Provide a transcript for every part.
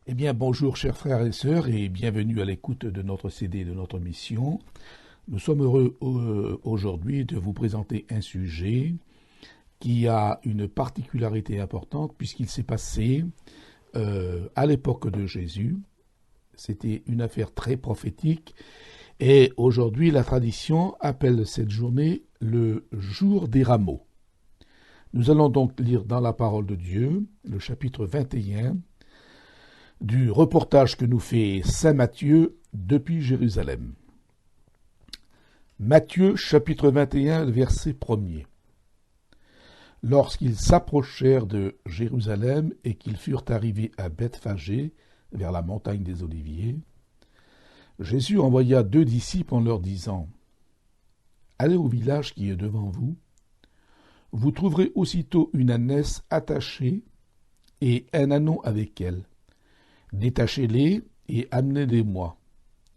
Eh bien, bonjour chers frères et sœurs et bienvenue à l'écoute de notre CD de notre mission. Nous sommes heureux aujourd'hui de vous présenter un sujet qui a une particularité importante puisqu'il s'est passé à l'époque de Jésus. C'était une affaire très prophétique et aujourd'hui la tradition appelle cette journée le jour des rameaux. Nous allons donc lire dans la parole de Dieu le chapitre 21 du reportage que nous fait saint Matthieu depuis Jérusalem. Matthieu chapitre 21 verset 1er. Lorsqu'ils s'approchèrent de Jérusalem et qu'ils furent arrivés à Bethphagée, vers la montagne des Oliviers, Jésus envoya 2 disciples en leur disant : Allez au village qui est devant vous, vous trouverez aussitôt une ânesse attachée et un ânon avec elle. Détachez-les et amenez-les-moi.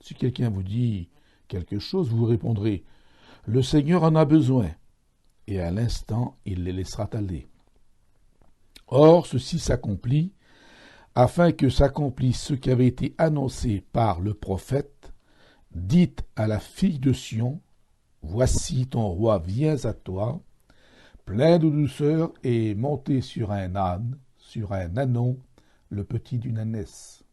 Si quelqu'un vous dit quelque chose, vous répondrez : Le Seigneur en a besoin. Et à l'instant, il les laissera aller. Or, ceci s'accomplit, afin que s'accomplisse ce qui avait été annoncé par le prophète : Dites à la fille de Sion : Voici ton roi vient à toi, plein de douceur et monté sur un âne, sur un ânon, le petit d'une ânesse.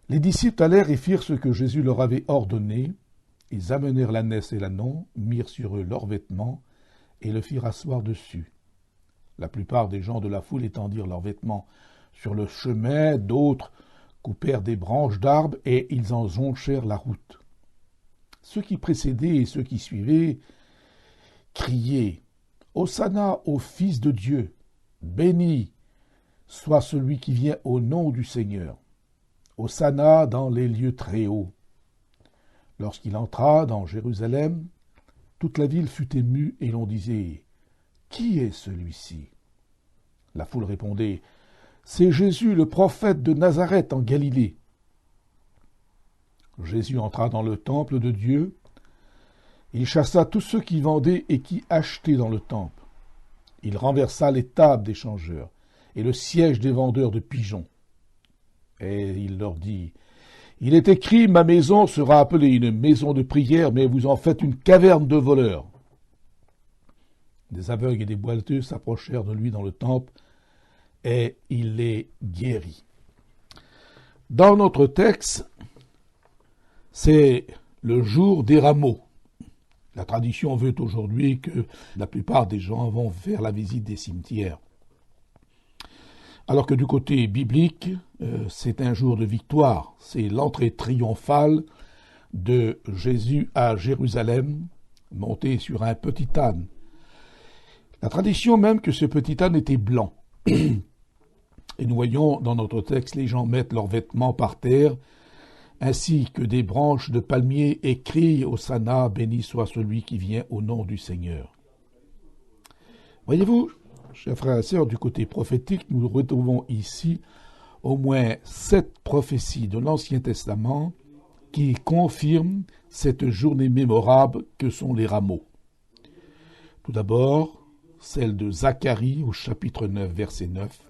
Les disciples allèrent et firent ce que Jésus leur avait ordonné. Ils amenèrent l'ânesse et l'ânon, mirent sur eux leurs vêtements et le firent asseoir dessus. La plupart des gens de la foule étendirent leurs vêtements sur le chemin, d'autres coupèrent des branches d'arbres et ils en jonchèrent la route. Ceux qui précédaient et ceux qui suivaient criaient : Hosanna au Fils de Dieu, béni soit celui qui vient au nom du Seigneur. Hosanna dans les lieux très hauts. Lorsqu'il entra dans Jérusalem, toute la ville fut émue et l'on disait : Qui est celui-ci ? La foule répondait : C'est Jésus, le prophète de Nazareth en Galilée. Jésus entra dans le temple de Dieu. Il chassa tous ceux qui vendaient et qui achetaient dans le temple. Il renversa les tables des changeurs et le siège des vendeurs de pigeons. Et il leur dit : Il est écrit, ma maison sera appelée une maison de prière, mais vous en faites une caverne de voleurs. Des aveugles et des boiteux s'approchèrent de lui dans le temple, et il les guérit. Dans notre texte, c'est le jour des rameaux. La tradition veut aujourd'hui que la plupart des gens vont faire la visite des cimetières. Alors que du côté biblique, c'est un jour de victoire. C'est l'entrée triomphale de Jésus à Jérusalem, monté sur un petit âne. La tradition même que ce petit âne était blanc. Et nous voyons dans notre texte, les gens mettent leurs vêtements par terre, ainsi que des branches de palmier, et crient : Hosanna, béni soit celui qui vient au nom du Seigneur. Voyez-vous, chers frères et sœurs, du côté prophétique, nous retrouvons ici au moins 7 prophéties de l'Ancien Testament qui confirment cette journée mémorable que sont les rameaux. Tout d'abord, celle de Zacharie au chapitre 9, verset 9.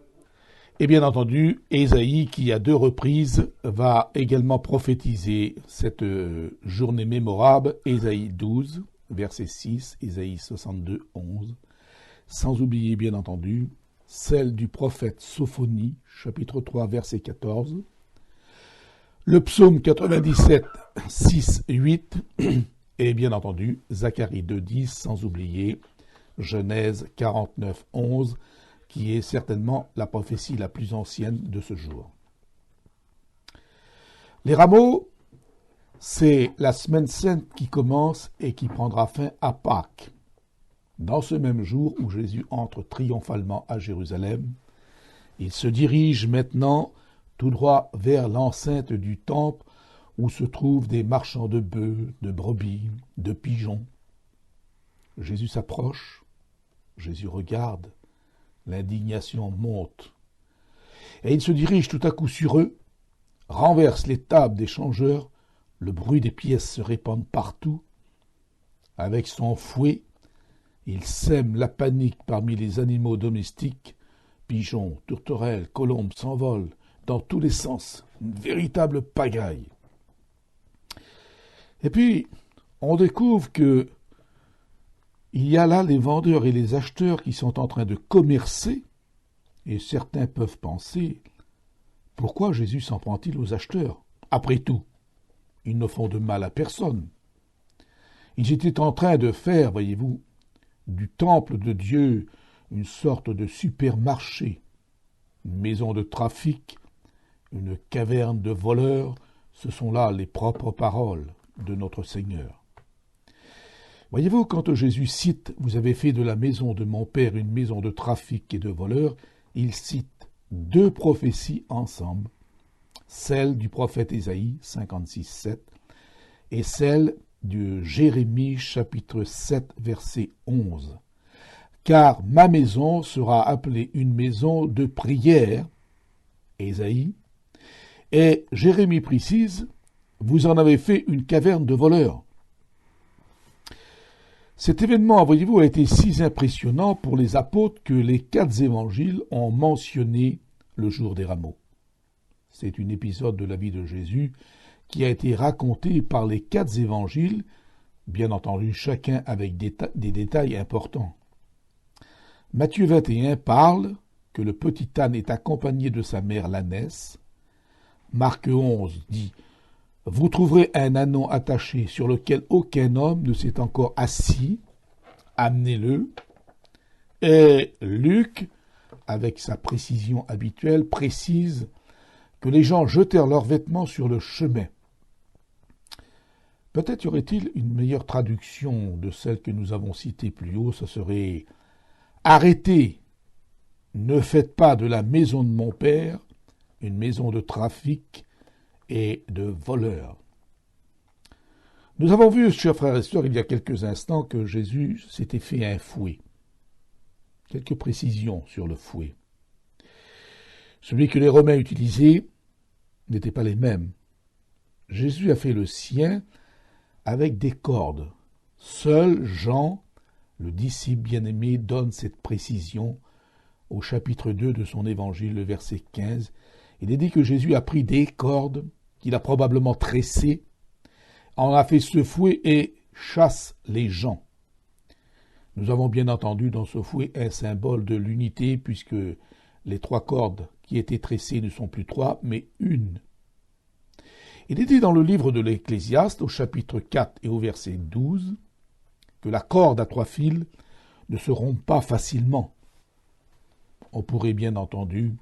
Et bien entendu, Ésaïe qui à 2 reprises va également prophétiser cette journée mémorable, Ésaïe 12, verset 6, Ésaïe 62, 11. Sans oublier, bien entendu, celle du prophète Sophonie, chapitre 3, verset 14, le psaume 97, 6, 8, et bien entendu, Zacharie 2, 10, sans oublier Genèse 49, 11, qui est certainement la prophétie la plus ancienne de ce jour. Les rameaux, c'est la semaine sainte qui commence et qui prendra fin à Pâques. Dans ce même jour où Jésus entre triomphalement à Jérusalem, il se dirige maintenant tout droit vers l'enceinte du temple où se trouvent des marchands de bœufs, de brebis, de pigeons. Jésus s'approche, Jésus regarde, l'indignation monte. Et il se dirige tout à coup sur eux, renverse les tables des changeurs, le bruit des pièces se répand partout. Avec son fouet, il sème la panique parmi les animaux domestiques. Pigeons, tourterelles, colombes s'envolent dans tous les sens, une véritable pagaille. Et puis, on découvre que il y a là les vendeurs et les acheteurs qui sont en train de commercer, et certains peuvent penser, pourquoi Jésus s'en prend-il aux acheteurs? Après tout, ils ne font de mal à personne. Ils étaient en train de faire, voyez-vous, du temple de Dieu une sorte de supermarché, une maison de trafic, une caverne de voleurs, ce sont là les propres paroles de notre Seigneur. Voyez-vous, quand Jésus cite « Vous avez fait de la maison de mon Père une maison de trafic et de voleurs », il cite deux prophéties ensemble, celle du prophète Ésaïe, 56,7, et celle de Jérémie, chapitre 7, verset 11. « Car ma maison sera appelée une maison de prière », Ésaïe, et Jérémie précise « Vous en avez fait une caverne de voleurs ». Cet événement, voyez-vous, a été si impressionnant pour les apôtres que les 4 évangiles ont mentionné le jour des rameaux. C'est un épisode de la vie de Jésus qui a été raconté par les 4 évangiles, bien entendu chacun avec des détails importants. Matthieu 21 parle que le petit âne est accompagné de sa mère l'ânesse. Marc 11 dit « Vous trouverez un ânon attaché sur lequel aucun homme ne s'est encore assis, amenez-le. » Et Luc, avec sa précision habituelle, précise que les gens jetèrent leurs vêtements sur le chemin. Peut-être y aurait-il une meilleure traduction de celle que nous avons citée plus haut, ce serait « Arrêtez, ne faites pas de la maison de mon Père une maison de trafic et de voleurs. » Nous avons vu, chers frères et sœurs, il y a quelques instants que Jésus s'était fait un fouet. Quelques précisions sur le fouet. Celui que les Romains utilisaient n'était pas les mêmes. Jésus a fait le sien avec des cordes. Seul Jean, le disciple bien-aimé, donne cette précision au chapitre 2 de son évangile, le verset 15. Il est dit que Jésus a pris des cordes qu'il a probablement tressées, en a fait ce fouet et chasse les gens. Nous avons bien entendu dans ce fouet un symbole de l'unité, puisque les 3 cordes qui étaient tressées ne sont plus 3, mais une. Il est dit dans le livre de l'Ecclésiaste, au chapitre 4 et au verset 12, que la corde à 3 fils ne se rompt pas facilement. On pourrait bien entendu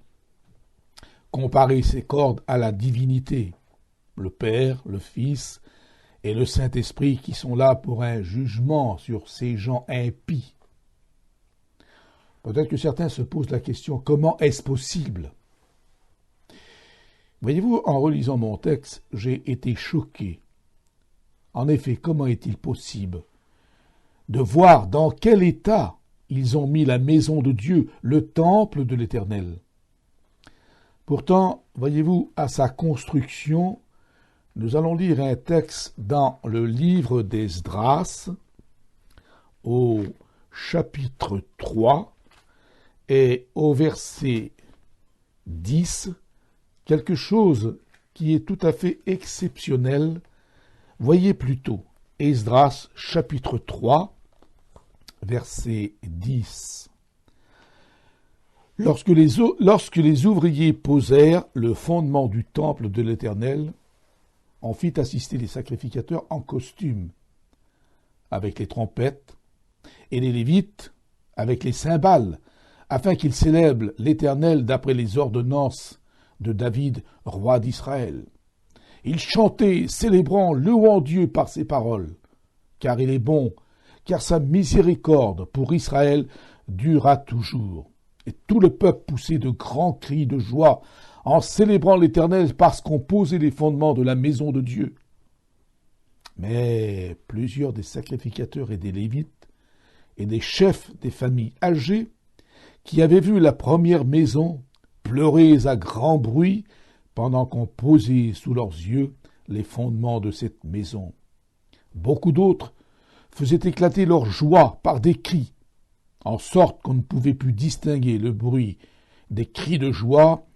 comparer ces cordes à la divinité, le Père, le Fils et le Saint-Esprit qui sont là pour un jugement sur ces gens impies. Peut-être que certains se posent la question, comment est-ce possible? Voyez-vous, en relisant mon texte, j'ai été choqué. En effet, comment est-il possible de voir dans quel état ils ont mis la maison de Dieu, le temple de l'Éternel? Pourtant, voyez-vous, à sa construction, nous allons lire un texte dans le livre d'Esdras, au chapitre 3, et au verset 10, quelque chose qui est tout à fait exceptionnel. Voyez plutôt Esdras, chapitre 3, verset 10. Lorsque les ouvriers posèrent le fondement du temple de l'Éternel, on fit assister les sacrificateurs en costume, avec les trompettes, et les Lévites avec les cymbales, afin qu'ils célèbrent l'Éternel d'après les ordonnances de David, roi d'Israël. Ils chantaient, célébrant, louant Dieu par ses paroles, car il est bon, car sa miséricorde pour Israël durera toujours. Et tout le peuple poussait de grands cris de joie en célébrant l'Éternel parce qu'on posait les fondements de la maison de Dieu. Mais plusieurs des sacrificateurs et des Lévites et des chefs des familles âgées qui avaient vu la première maison pleurer à grand bruit pendant qu'on posait sous leurs yeux les fondements de cette maison. Beaucoup d'autres faisaient éclater leur joie par des cris, en sorte qu'on ne pouvait plus distinguer le bruit des cris de joie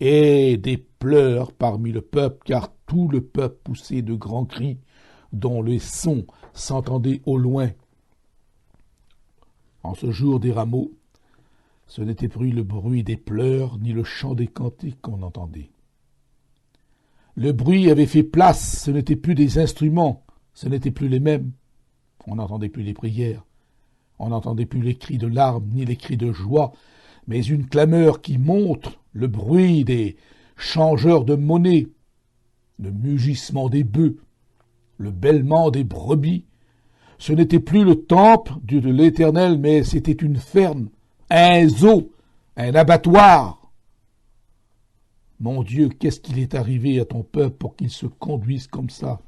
et des pleurs parmi le peuple, car tout le peuple poussait de grands cris, dont les sons s'entendaient au loin. En ce jour des rameaux, ce n'était plus le bruit des pleurs, ni le chant des cantiques qu'on entendait. Le bruit avait fait place, ce n'était plus des instruments, ce n'étaient plus les mêmes. On n'entendait plus les prières, on n'entendait plus les cris de larmes, ni les cris de joie, mais une clameur qui monte, le bruit des changeurs de monnaie, le mugissement des bœufs, le bêlement des brebis. Ce n'était plus le temple de l'Éternel, mais c'était une ferme, un zoo, un abattoir. Mon Dieu, qu'est-ce qu'il est arrivé à ton peuple pour qu'il se conduise comme ça?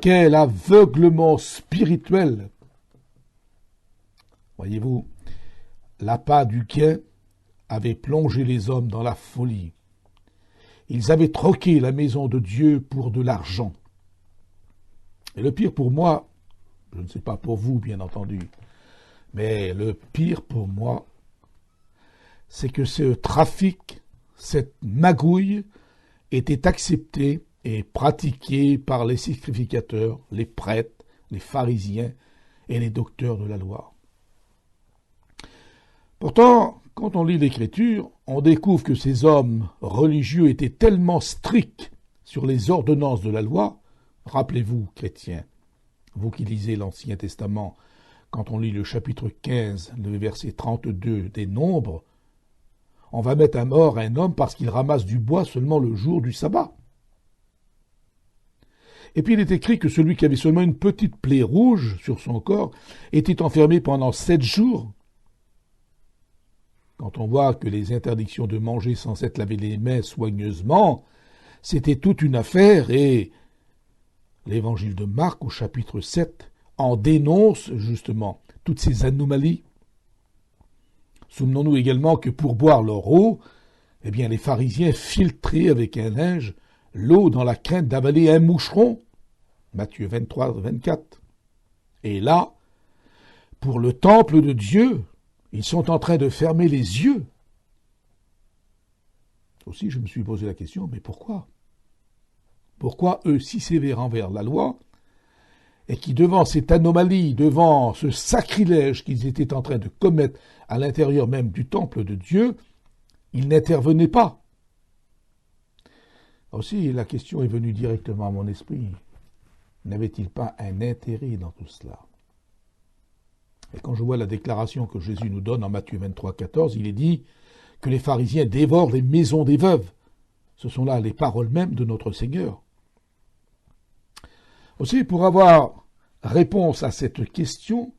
Quel aveuglement spirituel! Voyez-vous, l'appât du gain avait plongé les hommes dans la folie. Ils avaient troqué la maison de Dieu pour de l'argent. Et le pire pour moi, je ne sais pas pour vous bien entendu, mais le pire pour moi, c'est que ce trafic, cette magouille, était accepté et pratiqué par les sacrificateurs, les prêtres, les pharisiens et les docteurs de la loi. Pourtant, quand on lit l'Écriture, on découvre que ces hommes religieux étaient tellement stricts sur les ordonnances de la loi. Rappelez-vous, chrétiens, vous qui lisez l'Ancien Testament, quand on lit le chapitre 15, le verset 32 des Nombres, on va mettre à mort un homme parce qu'il ramasse du bois seulement le jour du sabbat. Et puis il est écrit que celui qui avait seulement une petite plaie rouge sur son corps était enfermé pendant 7 jours. Quand on voit que les interdictions de manger sans s'être lavé les mains soigneusement, c'était toute une affaire, et l'évangile de Marc au chapitre 7 en dénonce justement toutes ces anomalies. Souvenons-nous également que pour boire leur eau, eh bien les pharisiens filtraient avec un linge l'eau dans la crainte d'avaler un moucheron. Matthieu 23, 24. Et là, pour le temple de Dieu, ils sont en train de fermer les yeux. Aussi, je me suis posé la question, mais pourquoi? Pourquoi eux si sévères envers la loi, et qui, devant cette anomalie, devant ce sacrilège qu'ils étaient en train de commettre à l'intérieur même du temple de Dieu, ils n'intervenaient pas? Aussi, la question est venue directement à mon esprit. N'avait-il pas un intérêt dans tout cela? Et quand je vois la déclaration que Jésus nous donne en Matthieu 23, 14, il est dit que les pharisiens dévorent les maisons des veuves. Ce sont là les paroles mêmes de notre Seigneur. Aussi, pour avoir réponse à cette question,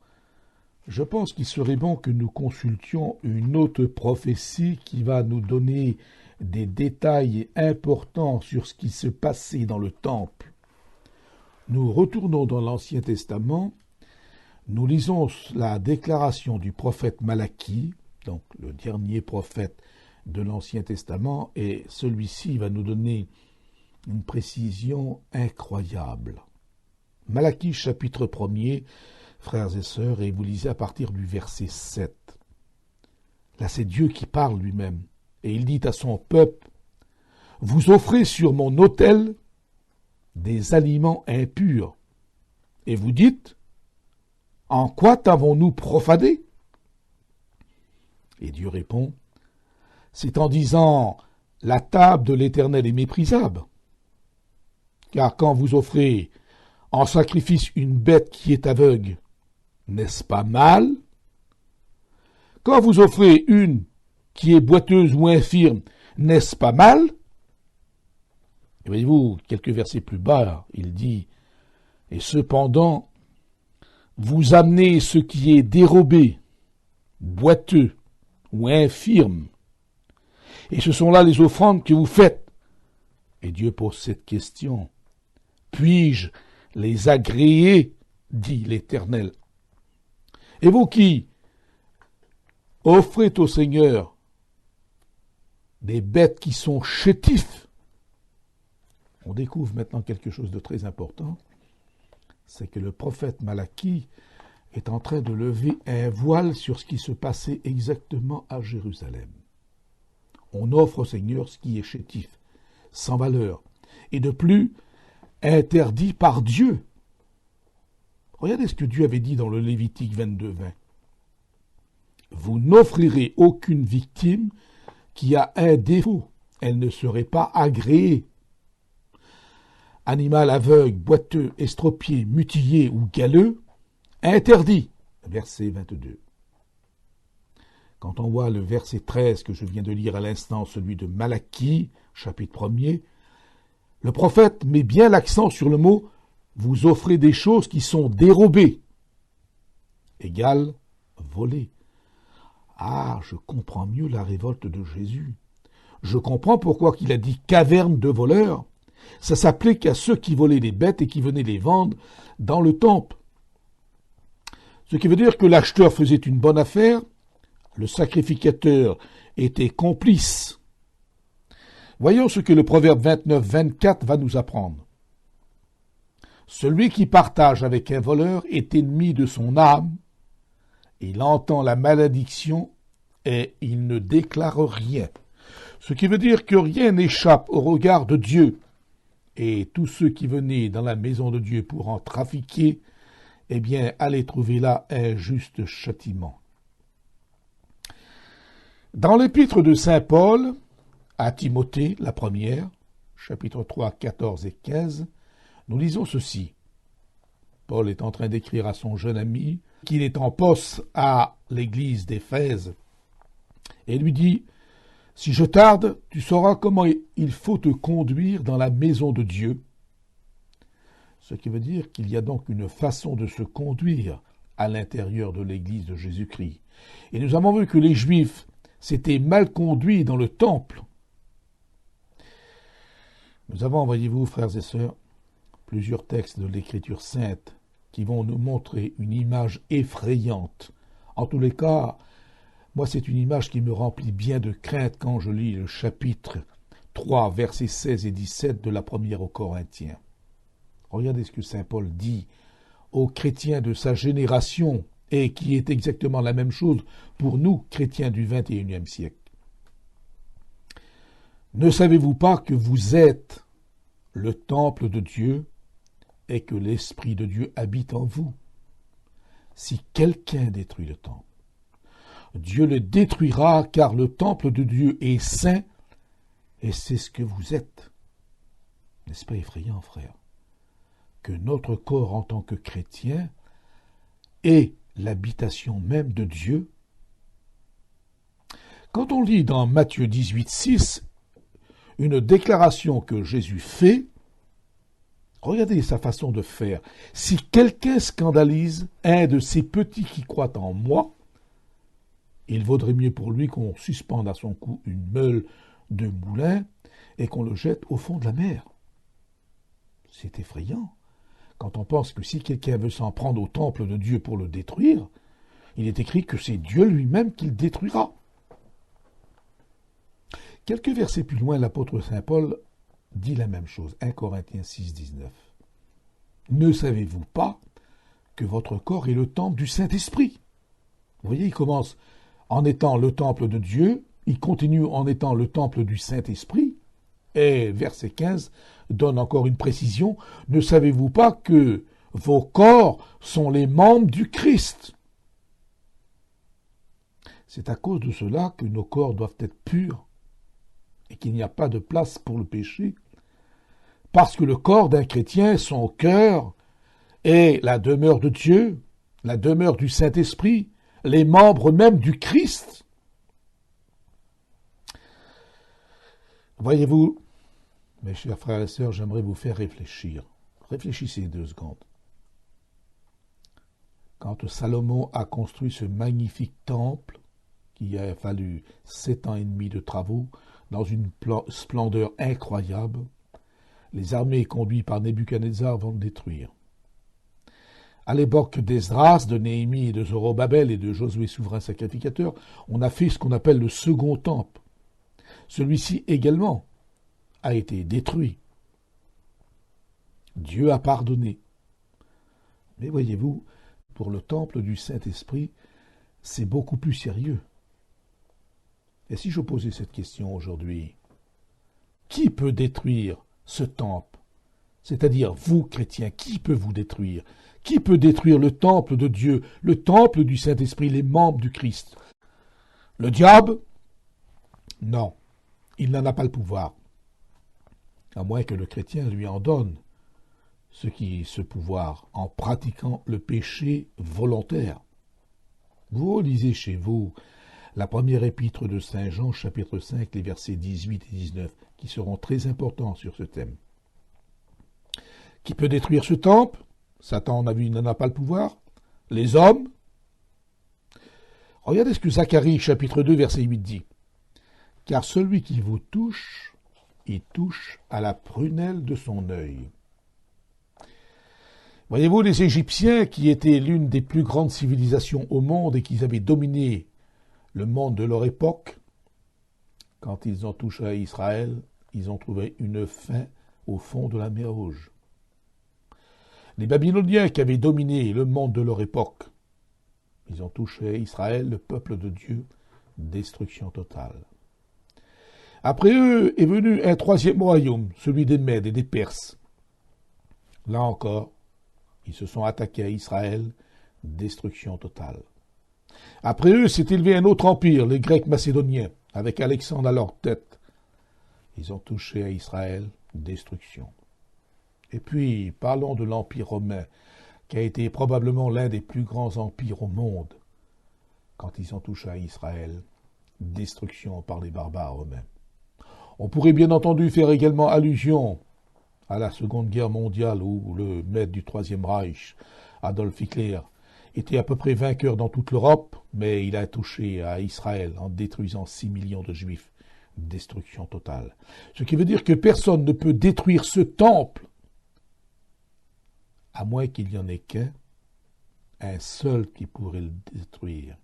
je pense qu'il serait bon que nous consultions une autre prophétie qui va nous donner des détails importants sur ce qui se passait dans le temple. Nous retournons dans l'Ancien Testament. Nous lisons la déclaration du prophète Malachie, donc le dernier prophète de l'Ancien Testament, et celui-ci va nous donner une précision incroyable. Malachie chapitre 1er, frères et sœurs, et vous lisez à partir du verset 7. Là, c'est Dieu qui parle lui-même, et il dit à son peuple, « Vous offrez sur mon autel des aliments impurs, et vous dites, « En quoi t'avons-nous profané ?» Et Dieu répond, « C'est en disant, la table de l'Éternel est méprisable. Car quand vous offrez en sacrifice une bête qui est aveugle, n'est-ce pas mal? Quand vous offrez une qui est boiteuse ou infirme, n'est-ce pas mal? » Et voyez-vous, quelques versets plus bas, il dit, « Et cependant, vous amenez ce qui est dérobé, boiteux ou infirme, et ce sont là les offrandes que vous faites. » Et Dieu pose cette question, « Puis-je les agréer, dit l'Éternel. Et vous qui offrez au Seigneur des bêtes qui sont chétifs, » on découvre maintenant quelque chose de très important, c'est que le prophète Malachie est en train de lever un voile sur ce qui se passait exactement à Jérusalem. On offre au Seigneur ce qui est chétif, sans valeur, et de plus interdit par Dieu. Regardez ce que Dieu avait dit dans le Lévitique 22:20. Vous n'offrirez aucune victime qui a un défaut. Elle ne serait pas agréée. Animal aveugle, boiteux, estropié, mutilé ou galeux, interdit. Verset 22. Quand on voit le verset 13 que je viens de lire à l'instant, celui de Malachie, chapitre 1er, le prophète met bien l'accent sur le mot « vous offrez des choses qui sont dérobées », égale volées. Ah, je comprends mieux la révolte de Jésus. Je comprends pourquoi il a dit « caverne de voleurs ». Ça s'applique à ceux qui volaient les bêtes et qui venaient les vendre dans le temple. Ce qui veut dire que l'acheteur faisait une bonne affaire, le sacrificateur était complice. Voyons ce que le proverbe 29-24 va nous apprendre. Celui qui partage avec un voleur est ennemi de son âme. Il entend la malédiction et il ne déclare rien. Ce qui veut dire que rien n'échappe au regard de Dieu. Et tous ceux qui venaient dans la maison de Dieu pour en trafiquer, eh bien, allaient trouver là un juste châtiment. Dans l'épître de saint Paul, à Timothée, la première, chapitre 3, 14 et 15, nous lisons ceci. Paul est en train d'écrire à son jeune ami, qu'il est en poste à l'église d'Éphèse, et lui dit « Si je tarde, tu sauras comment il faut te conduire dans la maison de Dieu. » Ce qui veut dire qu'il y a donc une façon de se conduire à l'intérieur de l'église de Jésus-Christ. Et nous avons vu que les Juifs s'étaient mal conduits dans le temple. Nous avons, voyez-vous, frères et sœurs, plusieurs textes de l'Écriture sainte qui vont nous montrer une image effrayante. En tous les cas, moi c'est une image qui me remplit bien de crainte quand je lis le chapitre 3, versets 16 et 17 de la première aux Corinthiens. Regardez ce que saint Paul dit aux chrétiens de sa génération et qui est exactement la même chose pour nous, chrétiens du XXIe siècle. Ne savez-vous pas que vous êtes le temple de Dieu et que l'Esprit de Dieu habite en vous? Si quelqu'un détruit le temple, Dieu le détruira, car le temple de Dieu est saint et c'est ce que vous êtes. N'est-ce pas effrayant, frère, que notre corps en tant que chrétien est l'habitation même de Dieu? Quand on lit dans Matthieu 18:6 une déclaration que Jésus fait, regardez sa façon de faire. Si quelqu'un scandalise un de ces petits qui croient en moi, il vaudrait mieux pour lui qu'on suspende à son cou une meule de moulin et qu'on le jette au fond de la mer. C'est effrayant. Quand on pense que si quelqu'un veut s'en prendre au temple de Dieu pour le détruire, il est écrit que c'est Dieu lui-même qui le détruira. Quelques versets plus loin, l'apôtre saint Paul dit la même chose, 1 Corinthiens 6:19. Ne savez-vous pas que votre corps est le temple du Saint-Esprit? Vous voyez, il commence en étant le temple de Dieu, il continue en étant le temple du Saint-Esprit, et verset 15 donne encore une précision, ne savez-vous pas que vos corps sont les membres du Christ? C'est à cause de cela que nos corps doivent être purs et qu'il n'y a pas de place pour le péché. Parce que le corps d'un chrétien, son cœur, est la demeure de Dieu, la demeure du Saint-Esprit, les membres même du Christ. Voyez-vous, mes chers frères et sœurs, j'aimerais vous faire réfléchir. Réfléchissez 2 secondes. Quand Salomon a construit ce magnifique temple, qui a fallu 7 ans et demi de travaux, dans une splendeur incroyable, les armées conduites par Nebuchadnezzar vont le détruire. À l'époque d'Esdras, de Néhémie et de Zorobabel et de Josué souverain sacrificateur, on a fait ce qu'on appelle le second temple. Celui-ci également a été détruit. Dieu a pardonné. Mais voyez-vous, pour le temple du Saint-Esprit, c'est beaucoup plus sérieux. Et si je posais cette question aujourd'hui, qui peut détruire ce temple? C'est-à-dire, vous, chrétiens, qui peut vous détruire? Qui peut détruire le temple de Dieu, le temple du Saint-Esprit, les membres du Christ? Le diable? Non, il n'en a pas le pouvoir, à moins que le chrétien lui en donne ce pouvoir en pratiquant le péché volontaire. Vous lisez chez vous la première épître de Saint Jean, chapitre 5, les versets 18 et 19, qui seront très importants sur ce thème. Qui peut détruire ce temple? Satan, on a vu, il n'en a pas le pouvoir. Les hommes? Regardez ce que Zacharie, chapitre 2, verset 8 dit. Car celui qui vous touche, il touche à la prunelle de son œil. Voyez-vous, les Égyptiens, qui étaient l'une des plus grandes civilisations au monde et qui avaient dominé le monde de leur époque, quand ils ont touché à Israël, ils ont trouvé une faim au fond de la mer Rouge. Les Babyloniens qui avaient dominé le monde de leur époque, ils ont touché à Israël, le peuple de Dieu, destruction totale. Après eux est venu un troisième royaume, celui des Mèdes et des Perses. Là encore, ils se sont attaqués à Israël, destruction totale. Après eux s'est élevé un autre empire, les Grecs macédoniens, avec Alexandre à leur tête. Ils ont touché à Israël, destruction. Et puis, parlons de l'Empire romain, qui a été probablement l'un des plus grands empires au monde. Quand ils ont touché à Israël, destruction par les barbares romains. On pourrait bien entendu faire également allusion à la Seconde Guerre mondiale où le maître du Troisième Reich, Adolf Hitler, était à peu près vainqueur dans toute l'Europe, mais il a touché à Israël en détruisant 6 millions de Juifs. Destruction totale. Ce qui veut dire que personne ne peut détruire ce temple, à moins qu'il n'y en ait qu'un, un seul qui pourrait le détruire.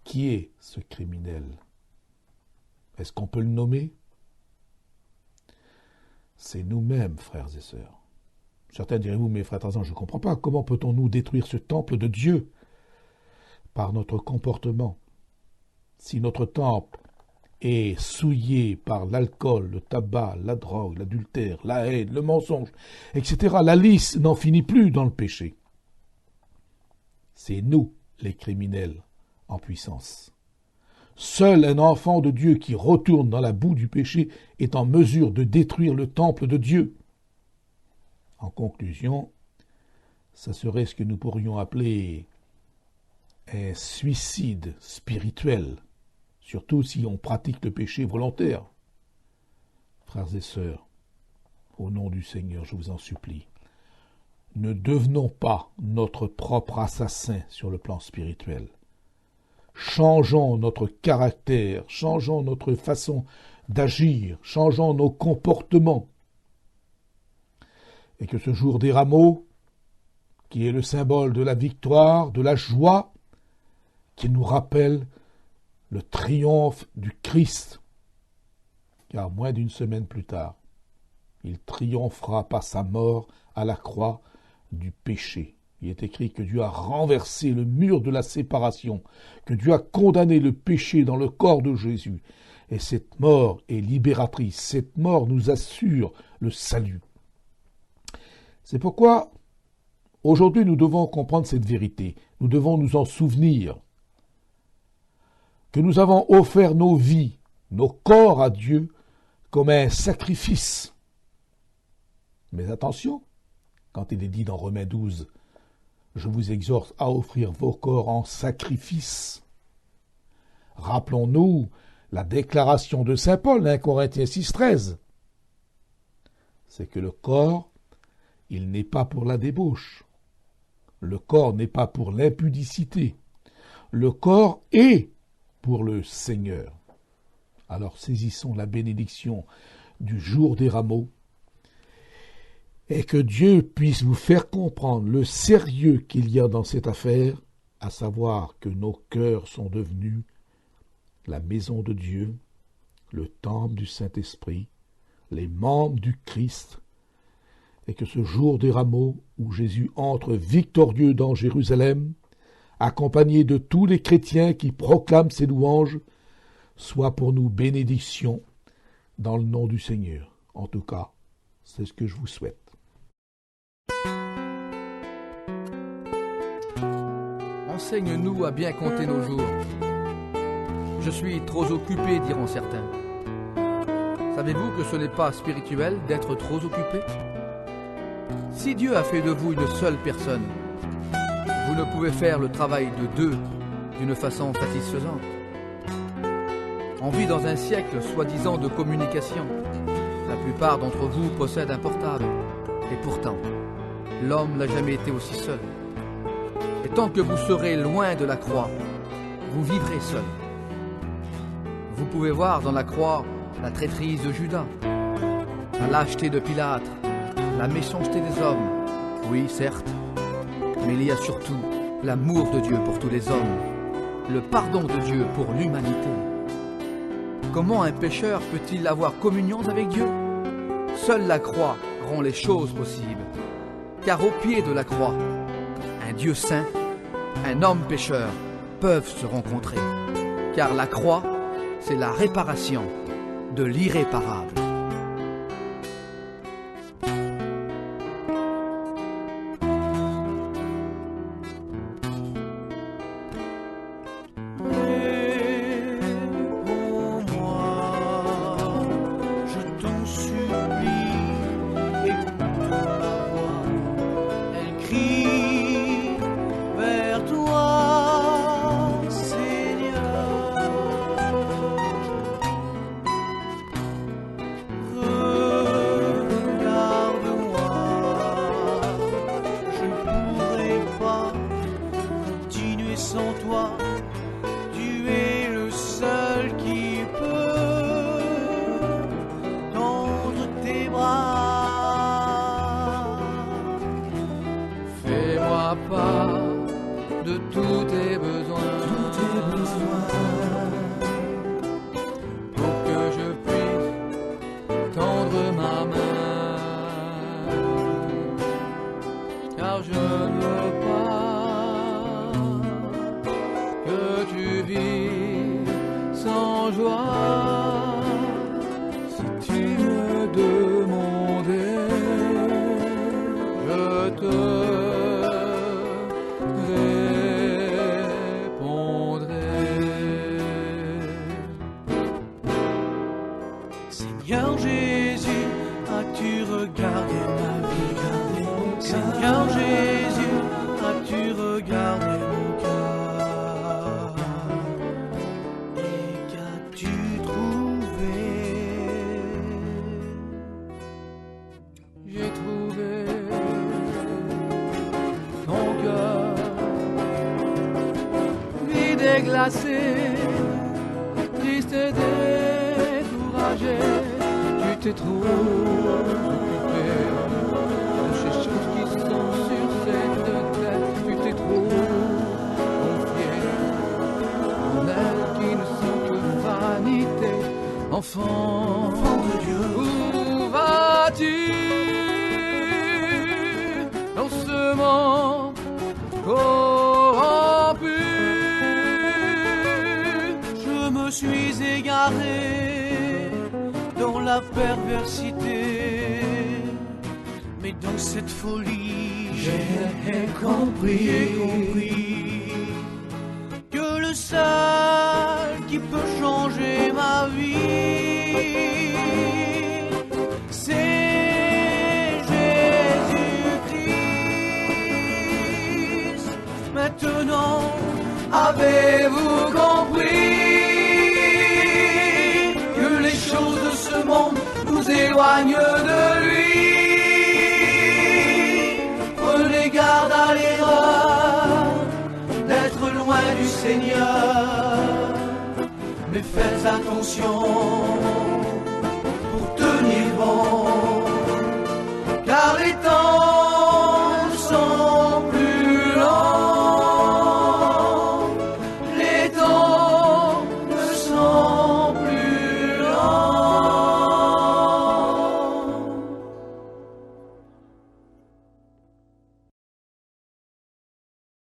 Qui est ce criminel? Est-ce qu'on peut le nommer? C'est nous-mêmes, frères et sœurs. Certains direz-vous, mais frère Tarzan, je ne comprends pas. Comment peut-on nous détruire ce temple de Dieu? Par notre comportement. Si notre temple est souillé par l'alcool, le tabac, la drogue, l'adultère, la haine, le mensonge, etc., la liste n'en finit plus dans le péché. C'est nous, les criminels, en puissance. Seul un enfant de Dieu qui retourne dans la boue du péché est en mesure de détruire le temple de Dieu. En conclusion, ça serait ce que nous pourrions appeler un suicide spirituel, surtout si on pratique le péché volontaire. Frères et sœurs, au nom du Seigneur, je vous en supplie, ne devenons pas notre propre assassin sur le plan spirituel. Changeons notre caractère, changeons notre façon d'agir, changeons nos comportements. Et que ce jour des rameaux, qui est le symbole de la victoire, de la joie, qui nous rappelle le triomphe du Christ, car moins d'une semaine plus tard, il triomphera par sa mort à la croix du péché. Il est écrit que Dieu a renversé le mur de la séparation, que Dieu a condamné le péché dans le corps de Jésus. Et cette mort est libératrice, cette mort nous assure le salut. C'est pourquoi, aujourd'hui, nous devons comprendre cette vérité. Nous devons nous en souvenir. Que nous avons offert nos vies, nos corps à Dieu, comme un sacrifice. Mais attention, quand il est dit dans Romains 12, « Je vous exhorte à offrir vos corps en sacrifice ». Rappelons-nous la déclaration de saint Paul, 1 Corinthiens 6, 13. C'est que le corps, il n'est pas pour la débauche. Le corps n'est pas pour l'impudicité. Le corps est pour le Seigneur. Alors saisissons la bénédiction du jour des rameaux et que Dieu puisse vous faire comprendre le sérieux qu'il y a dans cette affaire, à savoir que nos cœurs sont devenus la maison de Dieu, le temple du Saint-Esprit, les membres du Christ, et que ce jour des rameaux où Jésus entre victorieux dans Jérusalem, accompagné de tous les chrétiens qui proclament ses louanges, soit pour nous bénédiction dans le nom du Seigneur. En tout cas, c'est ce que je vous souhaite. Enseigne-nous à bien compter nos jours. Je suis trop occupé, diront certains. Savez-vous que ce n'est pas spirituel d'être trop occupé? Si Dieu a fait de vous une seule personne, vous ne pouvez faire le travail de deux d'une façon satisfaisante. On vit dans un siècle soi-disant de communication. La plupart d'entre vous possèdent un portable. Et pourtant, l'homme n'a jamais été aussi seul. Et tant que vous serez loin de la croix, vous vivrez seul. Vous pouvez voir dans la croix la traîtrise de Judas, la lâcheté de Pilate, la méchanceté des hommes. Oui, certes, mais il y a surtout l'amour de Dieu pour tous les hommes, le pardon de Dieu pour l'humanité. Comment un pécheur peut-il avoir communion avec Dieu? Seule la croix rend les choses possibles. Car au pied de la croix, un Dieu saint, un homme pécheur peuvent se rencontrer. Car la croix, c'est la réparation de l'irréparable. Sans toi, tu es le seul qui peut tendre tes bras. Fais-moi part de tous tes besoins, pour que je puisse tendre ma main, car je ne veux pas que tu vis sans joie. Si tu me demandais, je te répondrai. Seigneur Jésus, as-tu regardé ma vie, Seigneur Jésus, as-tu regardé mon cœur? Et qu'as-tu trouvé? J'ai trouvé ton cœur vide et glacé, triste et découragé. Tu t'es trop occupé de ces choses qui sont sur cette terre. Tu t'es trop confié en elles qui ne sont que vanité. Enfant de Dieu, où vas-tu dans ce monde corrompu? je me suis égaré dans la perversité, mais dans cette folie, j'ai compris que le seul qui peut changer ma vie, c'est Jésus-Christ. Maintenant, avez-vous compris que les choses de ce monde nous éloignent de lui? Prenez garde à l'erreur d'être loin du Seigneur, mais faites attention pour tenir bon.